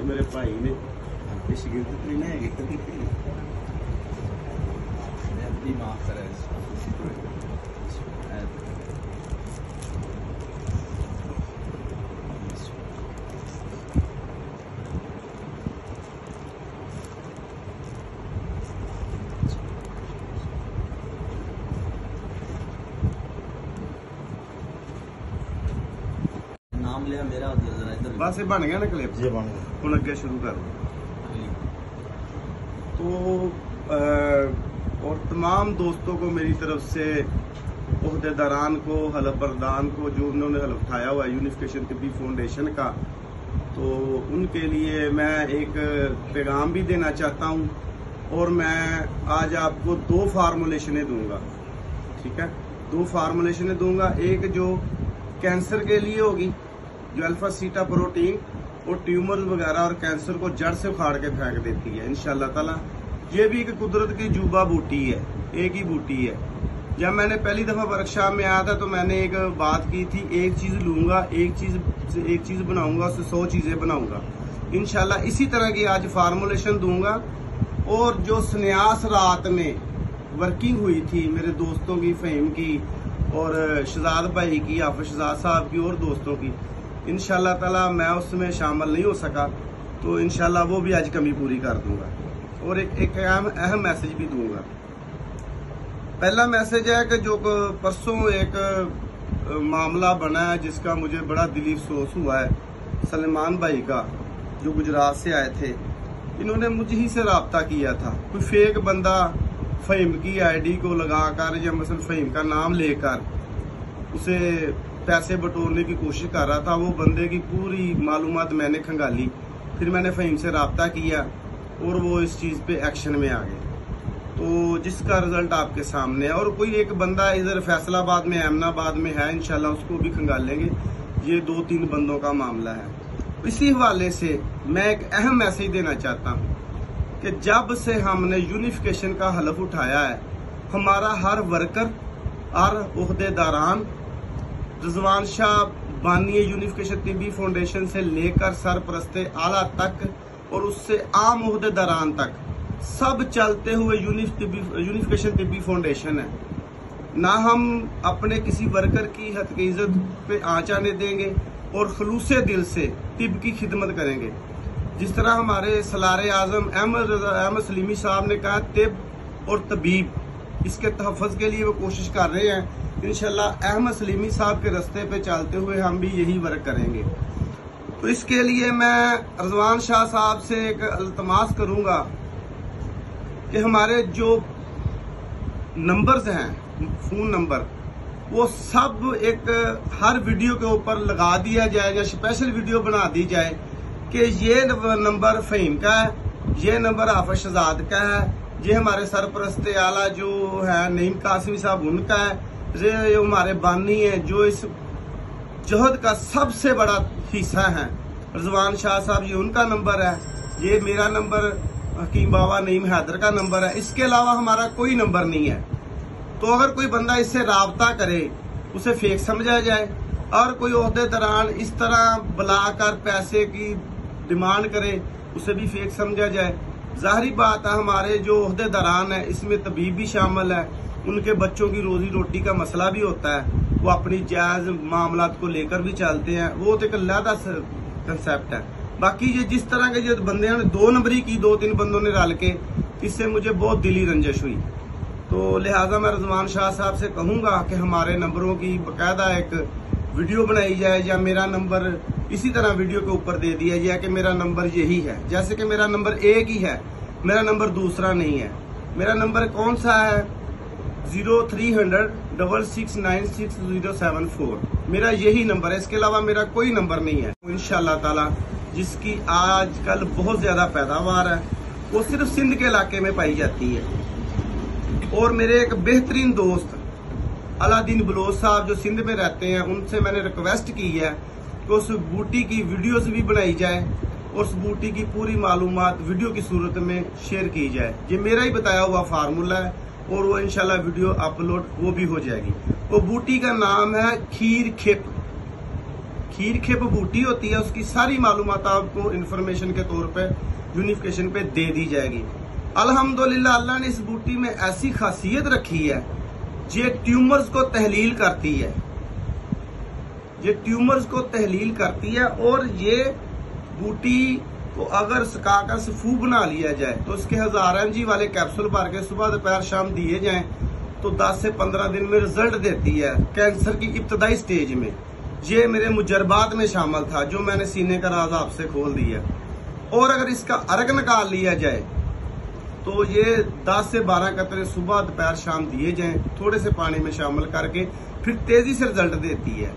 मेरे भाई ने शिगिर्द तो नहीं है माफ करे नाम लिया मेरा जरा इधर बस ये बन गया ना क्लिप जी बन गया हूँ अगे शुरू कर तो और तमाम दोस्तों को मेरी तरफ से ओहदेदारान को हलफ बरदान को जो उन्होंने हलफ उठाया हुआ है यूनिफिकेशन तिब्बी फाउंडेशन का तो उनके लिए मैं एक पैगाम भी देना चाहता हूँ और मैं आज आपको 2 फार्मूलेशनें दूंगा। ठीक है 2 फार्मूलेशनें दूंगा। एक जो कैंसर के लिए होगी जो अल्फा सीटा प्रोटीन और ट्यूमर वगैरह और कैंसर को जड़ से उखाड़ के फेंक देती है इंशाल्लाह ताला। ये भी एक कुदरत की जुबा बूटी है, एक ही बूटी है। जब मैंने पहली दफा वर्कशॉप में आया था तो मैंने एक बात की थी, एक चीज लूंगा एक चीज बनाऊंगा उससे 100 चीजें बनाऊंगा। इंशाल्लाह इसी तरह की आज फार्मूलेशन दूंगा। और जो सन्यास रात में वर्किंग हुई थी मेरे दोस्तों की, फहीम की और शहजाद भाई की, हाफिज शहजाद साहब की और दोस्तों की, इंशाल्लाह ताला मैं उसमें शामिल नहीं हो सका तो इंशाल्लाह वो भी आज कमी पूरी कर दूंगा। और एक अहम मैसेज भी दूंगा। पहला मैसेज है कि जो परसों एक मामला बना है जिसका मुझे बड़ा दिली अफसोस हुआ है, सलमान भाई का जो गुजरात से आए थे। इन्होंने मुझ ही से राब्ता किया था। कोई फेक बंदा फहीम की आईडी को लगाकर या मसल फहीम का नाम लेकर उसे पैसे बटोरने की कोशिश कर रहा था। वो बंदे की पूरी मालूमात मैंने खंगाली, फिर मैंने फहीम से राब्ता किया और वो इस चीज पे एक्शन में आ गए तो जिसका रिजल्ट आपके सामने है। और कोई एक बंदा इधर फैसलाबाद में, अहमदाबाद में है, इंशाल्लाह उसको भी खंगालेंगे। ये 2-3 बंदों का मामला है। इसी हवाले से मैं एक अहम मैसेज देना चाहता हूँ कि जब से हमने यूनिफिकेशन का हलफ उठाया है, हमारा हर वर्कर, हर ओहदेदारान, रिजवान शाह बानी यूनिफिकेशन तिब्बी फाउंडेशन से लेकर सरपरस्ते आला तक और उससे आम ओहदेदारान तक सब चलते हुए यूनिफिकेशन तिब्बी फाउंडेशन है। ना हम अपने किसी वर्कर की हक की इज्जत पे आंच आने देंगे और खलूसे दिल से तिब की खिदमत करेंगे। जिस तरह हमारे सलारे आजम अहमद सलीमी साहब ने कहा, तिब और तबीब इसके तहफ़्फ़ुज़ के लिए वो कोशिश कर रहे हैं। इंशाल्लाह अहमद सलीमी साहब के रास्ते पे चलते हुए हम भी यही वर्क करेंगे। तो इसके लिए मैं रिजवान शाह साहब से एक इल्तमास करूंगा कि हमारे जो नंबर्स हैं, फोन नंबर, वो सब एक हर वीडियो के ऊपर लगा दिया जाए या स्पेशल वीडियो बना दी जाए कि ये नंबर फहीम का है, ये नंबर हाफिज शहजाद का है, ये हमारे सरपरस्ते आला जो है नईम कासिमी साहब उनका है, ये हमारे बानी है जो इस जहद का सबसे बड़ा हिस्सा है। रिजवान शाह साहब ये उनका नंबर है, ये मेरा नंबर, हकीम बाबा नईम हैदर का नंबर है। इसके अलावा हमारा कोई नंबर नहीं है। तो अगर कोई बंदा इससे राब्ता करे उसे फेक समझा जाए और कोई ओहदेदारान इस तरह बुलाकर पैसे की डिमांड करे उसे भी फेक समझा जाए। जाहिर बात है हमारे जो ओहदेदारान है इसमें तबीब भी शामिल है, उनके बच्चों की रोजी रोटी का मसला भी होता है, वो अपनी जायज मामलात को लेकर भी चलते हैं, वो तो एक अलग कंसेप्ट है। बाकी ये जिस तरह के जो बंदे ने 2 नंबरी की 2-3 बंदों ने रल के, इससे मुझे बहुत दिली रंजिश हुई। तो लिहाजा मैं रिजवान शाह साहब से कहूंगा कि हमारे नंबरों की बाकायदा एक वीडियो बनाई जाए या मेरा नंबर इसी तरह वीडियो के ऊपर दे दिया जाए कि मेरा नंबर यही है। जैसे कि मेरा नंबर एक ही है, मेरा नंबर दूसरा नहीं है। मेरा नंबर कौन सा है? 030066966074 मेरा यही नंबर है। इसके अलावा मेरा कोई नंबर नहीं है। इंशाल्लाह ताला जिसकी आजकल बहुत ज्यादा पैदावार है वो सिर्फ सिंध के इलाके में पाई जाती है। और मेरे एक बेहतरीन दोस्त अलादीन बलोच साहब जो सिंध में रहते हैं, उनसे मैंने रिक्वेस्ट की है कि उस बूटी की वीडियोस भी बनाई जाए और उस बूटी की पूरी मालूमात वीडियो की सूरत में शेयर की जाए। ये मेरा ही बताया हुआ फार्मूला है और वो इंशाल्लाह वीडियो अपलोड वो भी हो जाएगी। वो बूटी का नाम है खीर खिप। खीर खेप बूटी होती है, उसकी सारी मालूमात आपको इंफॉर्मेशन के तौर पे यूनिफिकेशन पे दे दी जाएगी। अल्हम्दुलिल्लाह अल्लाह ने इस बूटी में ऐसी खासियत रखी है, ये ट्यूमर्स को तहलील करती है, ये ट्यूमर्स को तहलील करती है। और ये बूटी को अगर सुखाकर सफू बना लिया जाए तो इसके 1000 mg वाले कैप्सूल भर के सुबह दोपहर शाम दिए जाएं तो 10 से 15 दिन में रिजल्ट देती है कैंसर की इब्तदाई स्टेज में। ये मेरे मुजरबात में शामिल था जो मैंने सीने का राज आपसे खोल दिया। और अगर इसका अर्क निकाल लिया जाए तो ये 10 से 12 कतरे सुबह दोपहर शाम दिए जाएं थोड़े से पानी में शामिल करके, फिर तेजी से रिजल्ट देती है।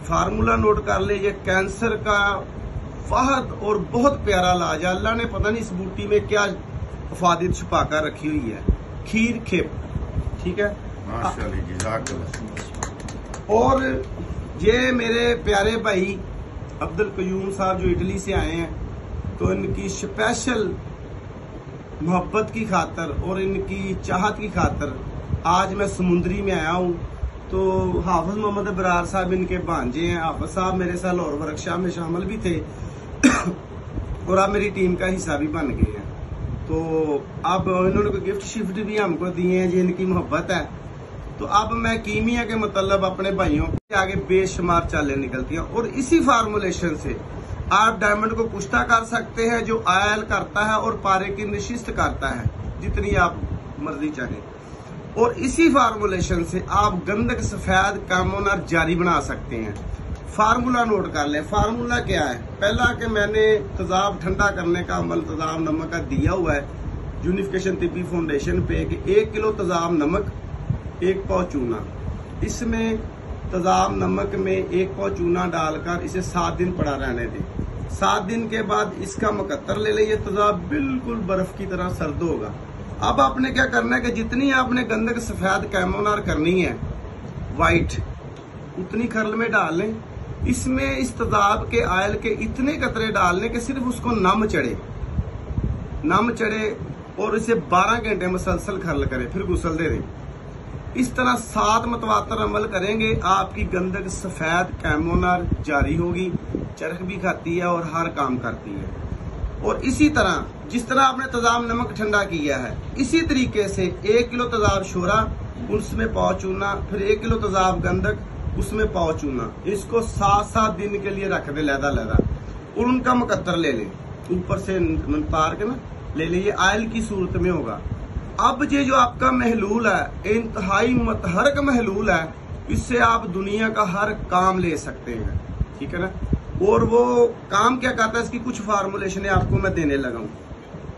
फार्मूला नोट कर ले, ये कैंसर का वाहद और बहुत प्यारा इलाज है। अल्लाह ने पता नहीं इस बूटी में क्या अफादियत छुपा कर रखी हुई है। खीर खेप, ठीक है। और ये मेरे प्यारे भाई अब्दुल कयूम साहब जो इटली से आए हैं, तो इनकी स्पेशल मोहब्बत की खातर और इनकी चाहत की खातर आज मैं समुंदरी में आया हूँ। तो हाफिज मोहम्मद बरार साहब इनके भांजे हैं। हाफिज साहब मेरे साथ लाहौर वर्कशॉप में शामिल भी थे और अब मेरी टीम का हिस्सा भी बन गए हैं। तो अब इन्होंने कोई गिफ्ट शिफ्ट भी हमको दिए हैं, जिनकी मोहब्बत है। तो अब मैं कीमिया के मतलब अपने भाइयों के आगे बेशुमार चालें निकलती हैं और इसी फार्मूलेशन से आप डायमंड को कुश्ता कर सकते हैं, जो आयल करता है और पारे की निशिस्त करता है जितनी आप मर्जी चाहें। और इसी फार्मूलेशन से आप गंधक सफेद कामोनार जारी बना सकते हैं। फार्मूला नोट कर लें। फार्मूला क्या है? पहला कि मैंने तेजाब ठंडा करने का अमल तेजाब नमक का दिया हुआ है यूनिफिकेशन तिब्बी फाउंडेशन पे कि 1 किलो तेजाब नमक 1 पाव चूना। इसमें तेजाब नमक में 1 पाव चूना डालकर इसे 7 दिन पड़ा रहने दें। 7 दिन के बाद इसका मुकत्तर ले लें। ये तेजाब बिल्कुल बर्फ की तरह सर्द होगा। अब आपने क्या करना है कि जितनी आपने गंधक सफेद कैमोनार करनी है व्हाइट, उतनी खरल में डाल लें। इसमें इस तेजाब के आयल के इतने कतरे डालने कि सिर्फ उसको नम चढ़े और इसे 12 घंटे मुसलसल खरल करें, फिर गुसल दे दें। इस तरह 7 मतवातर अमल करेंगे, आपकी गंधक सफेद कैमोनार जारी होगी, चरख भी खाती है और हर काम करती है। और इसी तरह जिस तरह आपने तेजाब नमक ठंडा किया है, इसी तरीके से 1 किलो तेजाब शोरा, उसमें पाव चूना, फिर 1 किलो तेजाब गंधक, उसमें पाव चूना। इसको 7-7 दिन के लिए रख दे लहदा और उनका मुकत्तर ले लें, ऊपर से तार के ना ले लें। ये आयल की सूरत में होगा। अब ये जो आपका महलूल है इंतहाई मतहरक महलूल है, इससे आप दुनिया का हर काम ले सकते हैं, ठीक है ना। और वो काम क्या करता है, इसकी कुछ फार्मूलेशन आपको मैं देने लगा हूं।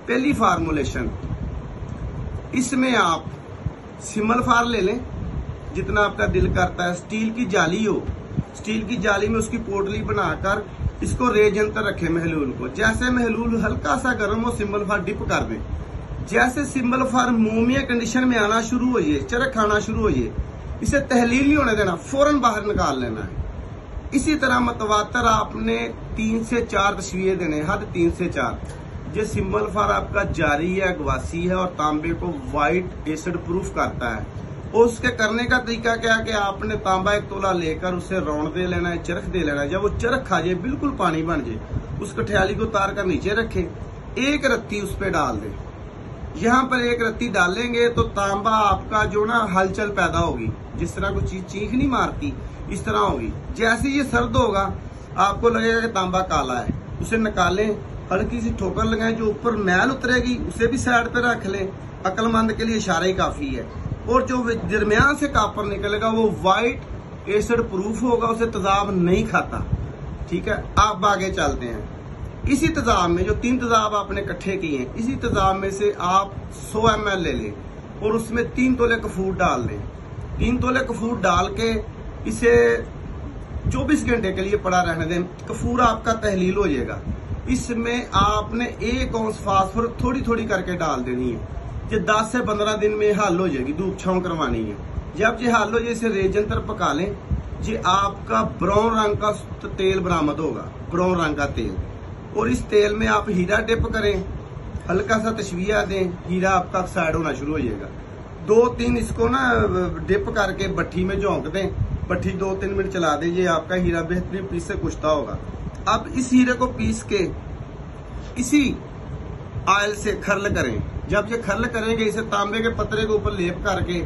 पहली फार्मूलेशन, इसमें आप सिमल फार ले लें जितना आपका दिल करता है। स्टील की जाली हो, स्टील की जाली में उसकी पोटली बनाकर इसको रेज अंतर रखें महलूल को। जैसे महलूल हल्का सा गर्म हो, सिंबल फार डिप कर दें। जैसे सिंबल फार मोमिया कंडीशन में आना शुरू हो जाए, चरक खाना शुरू हो जाए, इसे तहलील नहीं होने देना, फौरन बाहर निकाल लेना है। इसी तरह मतवातर आपने 3 से 4 तस्वीरें देने, हद 3 से 4। ये सिंबल फार आपका जारी है, गवासी है और तांबे को व्हाइट एसिड प्रूफ करता है। और उसके करने का तरीका क्या है कि आपने तांबा 1 तोला लेकर उसे रौंद दे लेना है, चरख दे लेना है। जब वो चरख खा जाए, बिल्कुल पानी बन जाए, उस कठियाली को तार कर नीचे रखें, 1 रत्ती उस पर डाल दें। यहाँ पर 1 रत्ती डालेंगे तो तांबा आपका जो ना हलचल पैदा होगी, जिस तरह कोई चीज चीख नहीं मारती, इस तरह होगी। जैसे ये सर्द होगा, आपको लगेगा कि तांबा काला है, उसे निकालें, हल्की सी ठोकर लगाएं, जो ऊपर मैल उतरेगी उसे भी साइड पे रख लें। अक्लमंद के लिए इशारा ही काफी है। और जो दरमियान से कापर निकलेगा वो व्हाइट एसिड प्रूफ होगा, उसे तेजाब नहीं खाता, ठीक है। आप आगे चलते हैं। इसी तेजाब में जो 3 तेजाब आपने इकट्ठे किए हैं, इसी तेजाब में से आप 100 ml ले लें और उसमें 3 तोले कफूर डाल दें। 3 तोले कफूर डाल के इसे 24 घंटे के लिए पड़ा रहने दें। कफूर आपका तहलील हो जाएगा। इसमें आपने 1 औंस फास्फोर थोड़ी थोड़ी करके डाल देनी है। ये 10 से 15 दिन में हल हो जाएगी, धूप छांव करवानी है। जब ये हल हो जाए, इसे रेजन पर पका लें। ये आपका ब्राउन रंग का तेल बरामद होगा, ब्राउन रंग का तेल। और इस तेल में आप हीरा डिप करें, हल्का सा तशविया दें, हीरा आपका ऑक्साइड होना शुरू हो जाएगा। 2-3 इसको ना डिप करके भट्ठी में झोंक दें भट्ठी 2-3 मिनट चला दीजिए, आपका हीरा बेहतरीन पीस से कुछता होगा। अब इस हीरे को पीस के इसी ऑयल से खर्ल करें। जब ये खर्ल करेंगे, इसे तांबे के पतरे के ऊपर लेप करके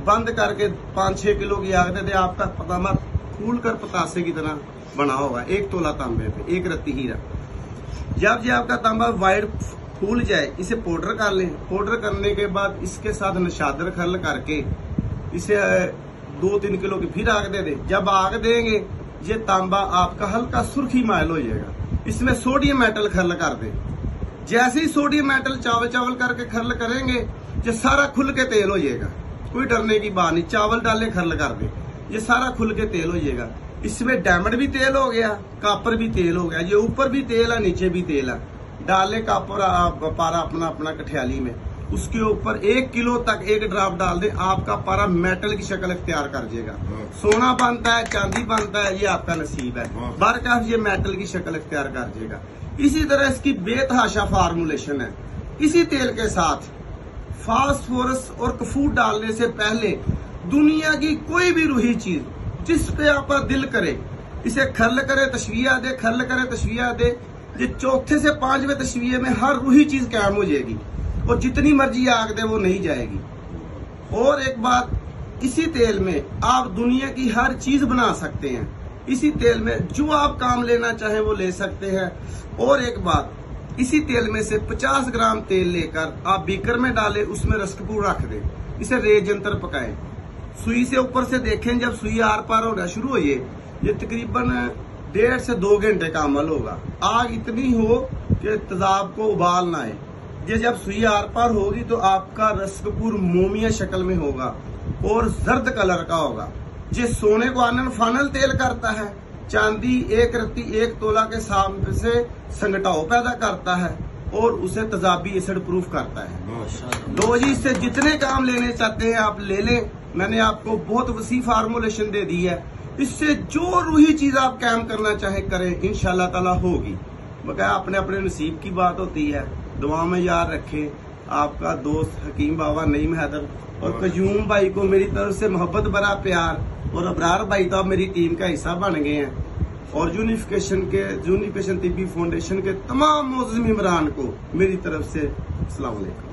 बंद करके 5-6 किलो की आग दे दे, आपका तांबा फूल कर पतासे की तरह बना होगा। 1 तोला तांबे पे 1 रत्ती हीरा। जब ये आपका तांबा वाइट फूल जाए, इसे पाउडर कर लें। पाउडर करने के बाद इसके साथ नशादर खर्ल करके इसे 2-3 किलो की फिर आग दे दे। जब आग देंगे, ये तांबा आपका हल्का सुर्खी माइल हो जाएगा। इसमें सोडियम मेटल खर्ल कर दे। जैसे ही सोडियम मेटल चावल चावल करके खर्ल करेंगे, ये सारा खुल के तेल हो जाएगा। कोई डरने की बात नहीं, चावल डाले खर्ल कर दे, ये सारा खुल के तेल हो जाएगा। इसमें डायमंड भी तेल हो गया, कापर भी तेल हो गया, ये ऊपर भी तेल है, नीचे भी तेल है। डाले कापर पारा अपना अपना कठियाली में, उसके ऊपर 1 किलो तक 1 ड्रॉप डाल दे, आपका पारा मेटल की शक्ल इख्तियार कर जाएगा। सोना बनता है, चांदी बनता है, ये आपका नसीब है। बरकत ये मेटल की शक्ल इख्तियार कर जाएगा। इसी तरह इसकी बेतहाशा फार्मूलेशन है। इसी तेल के साथ फास्फोरस और कफूर डालने से पहले दुनिया की कोई भी रूही चीज जिस पे आपका दिल करे, इसे खर्ल करे, तशविया दे, खर्ल करे, तशविया दे। ये 4थे से 5वें तशविये में हर रूही चीज कायम हो जाएगी और जितनी मर्जी आग दे वो नहीं जाएगी। और एक बात, इसी तेल में आप दुनिया की हर चीज बना सकते हैं। इसी तेल में जो आप काम लेना चाहे वो ले सकते हैं। और एक बात, इसी तेल में से 50 ग्राम तेल लेकर आप बीकर में डालें, उसमें रसकपूर रख दें, इसे रेज यंत्र पकाएं। सुई से ऊपर से देखें, जब सुई आर पार होना शुरू हो ये तकरीबन 1.5 से 2 घंटे का अमल होगा। आग इतनी हो कि तेजाब को उबाल ना आए। ये जब सुई आर पार होगी तो आपका रसकपूर मोमिया शक्ल में होगा और जर्द कलर का होगा। ये सोने को आनन फानल तेल करता है, चांदी 1 रत्ती 1 तोला के सामने से संगटाव पैदा करता है और उसे तेजाबी एसिड प्रूफ करता है। लो जी, इससे जितने काम लेने चाहते हैं आप ले लें। मैंने आपको बहुत वसी फार्मूलेशन दे दी है। इससे जो रूही चीज आप काम करना चाहे करें, इंशाल्लाह ताला होगी। बकाया अपने अपने नसीब की बात होती है। दुआ में याद रखें। आपका दोस्त हकीम बाबा नईम हैदर और कयूम भाई को मेरी तरफ से मोहब्बत भरा प्यार, और अबरार भाई तो अब मेरी टीम का हिस्सा बन गए हैं। और यूनिफिकेशन तिब्बी फाउंडेशन के तमाम मौजूद मेंबरान को मेरी तरफ से अस्सलाम वालेकुम।